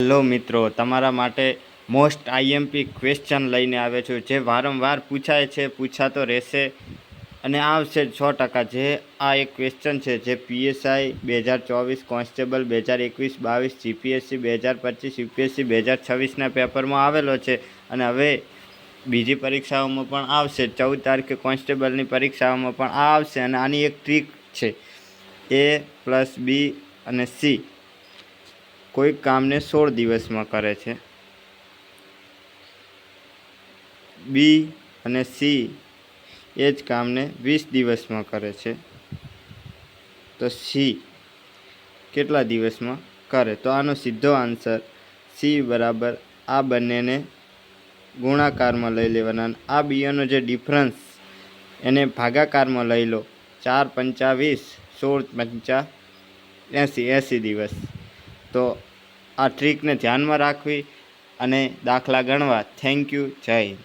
Hello મિત્રો, તમારા માટે મોસ્ટ આઈએમપી ક્વેશ્ચન લઈને આવ્યો છું, જે વારંવાર પૂછાય છે, પૂછાતો રહેશે અને આવશે 100%. જે આ એક ક્વેશ્ચન છે જે પીએસઆઈ 2024, કોન્સ્ટેબલ 2021-22, જીપીએસસી 2025, યુપીએસસી 2026ના પેપરમાં આવેલો છે અને હવે બીજી પરીક્ષાઓમાં પણ આવશે. 14 તારીખે કોન્સ્ટેબલની પરીક્ષાઓમાં પણ આ આવશે અને આની એક ટ્રીક છે. A+B અને C કોઈ કામને 16 દિવસમાં કરે છે. બી અને સી એ જ કામને 20 દિવસમાં કરે છે. તો સી કેટલા દિવસમાં કરે? તો આનો સીધો આન્સર સી બરાબર આ બંનેને ગુણાકારમાં લઈ લેવાના. આ બીઓનો જે ડિફરન્સ એને ભાગાકારમાં લઈ લો. 4 પંચા 20, 16 પંચા 80 દિવસ. તો આ ટ્રીકને ધ્યાનમાં રાખવી અને દાખલા ગણવા. Thank you. જય હિન્દ.